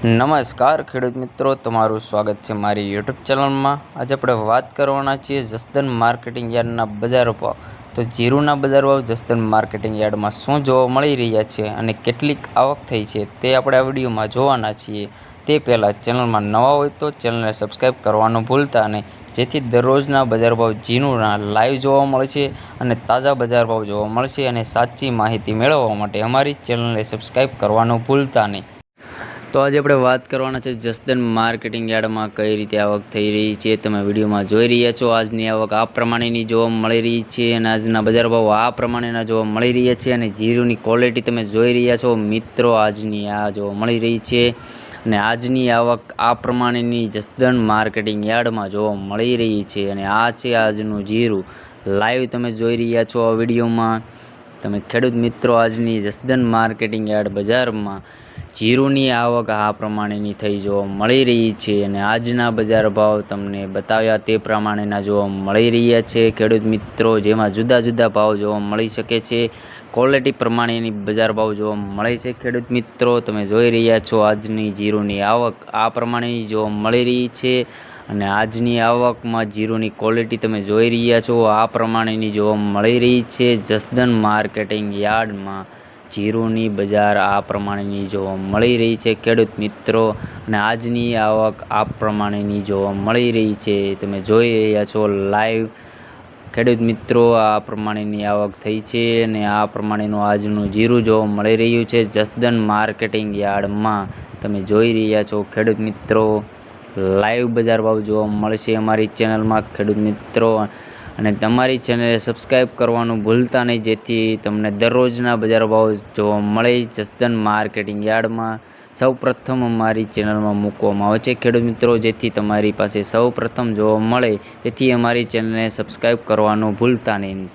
નમસ્કાર ખેડૂત મિત્રો, તમારું સ્વાગત છે મારી યુટ્યુબ ચેનલમાં। આજે આપણે વાત કરવાના છીએ જસદન માર્કેટિંગ યાર્ડના બજાર ભાવ। તો જીરુના બજાર ભાવ જસદન માર્કેટિંગ યાર્ડમાં શું જોવા મળી રહ્યા છે અને કેટલીક આવક થઈ છે તે આપણે આ વિડીયોમાં જોવાના છીએ। તે પહેલાં ચેનલમાં નવા હોય તો ચેનલને સબસ્ક્રાઈબ કરવાનું ભૂલતા નહીં, જેથી દરરોજના બજાર ભાવ જીરુના લાઈવ જોવા મળશે અને તાજા બજાર ભાવ જોવા મળશે। અને સાચી માહિતી મેળવવા માટે અમારી ચેનલને સબસ્ક્રાઈબ કરવાનું ભૂલતા નહીં। તો આજે આપણે વાત કરવાના છે જસદન માર્કેટિંગ યાર્ડમાં કઈ રીતે આવક થઈ રહી છે। તમે વિડીયોમાં જોઈ રહ્યા છો આજની આવક આ પ્રમાણેની જોવા મળી રહી છે અને આજના બજાર ભાવ આ પ્રમાણેના જોવા મળી રહ્યા છે। અને જીરુની ક્વોલિટી તમે જોઈ રહ્યા છો મિત્રો, આજની આ જોવા મળી રહી છે અને આજની આવક આ પ્રમાણેની જસદન માર્કેટિંગ યાર્ડમાં જોવા મળી રહી છે। અને આ છે આજનું જીરું લાઈવ તમે જોઈ રહ્યા છો આ વિડીયોમાં। તમે ખેડૂત મિત્રો, આજની જસદન માર્કેટિંગ યાર્ડ બજારમાં જીરુની આવક આ પ્રમાણેની થઈ જોવા મળી રહી છે અને આજના બજાર ભાવ તમને બતાવ્યા તે પ્રમાણેના જોવા મળી રહ્યા છે ખેડૂત મિત્રો, જેમાં જુદા જુદા ભાવ જોવા મળી શકે છે। ક્વોલિટી પ્રમાણેની બજાર ભાવ જોવા મળે છે ખેડૂત મિત્રો। તમે જોઈ રહ્યા છો આજની જીરુની આવક આ પ્રમાણેની જોવા મળી રહી છે અને આજની આવકમાં જીરુની ક્વોલિટી તમે જોઈ રહ્યા છો આ પ્રમાણેની જોવા મળી રહી છે। જસદન માર્કેટિંગ યાર્ડમાં જીરુની બજાર આ પ્રમાણેની જોવા મળી રહી છે ખેડૂત મિત્રો, અને આજની આવક આ પ્રમાણેની જોવા મળી રહી છે। તમે જોઈ રહ્યા છો લાઈવ ખેડૂત મિત્રો, આ પ્રમાણેની આવક થઈ છે અને આ પ્રમાણેનું આજનું જીરું જોવા મળી રહ્યું છે જસદન માર્કેટિંગ યાર્ડમાં। તમે જોઈ રહ્યા છો ખેડૂત મિત્રો, લાઈવ બજાર ભાવ જોવા મળશે અમારી ચેનલમાં ખેડૂત મિત્રો। અને તમારી ચેનલને સબસ્ક્રાઈબ કરવાનું ભૂલતા નહીં, જેથી તમને દરરોજના બજાર ભાવ જોવા મળે જસદન માર્કેટિંગ યાર્ડમાં સૌપ્રથમ અમારી ચેનલમાં મૂકવામાં આવે છે ખેડૂત મિત્રો, જેથી તમારી પાસે સૌપ્રથમ જોવા મળે, તેથી અમારી ચેનલને સબસ્ક્રાઈબ કરવાનું ભૂલતા નહીં।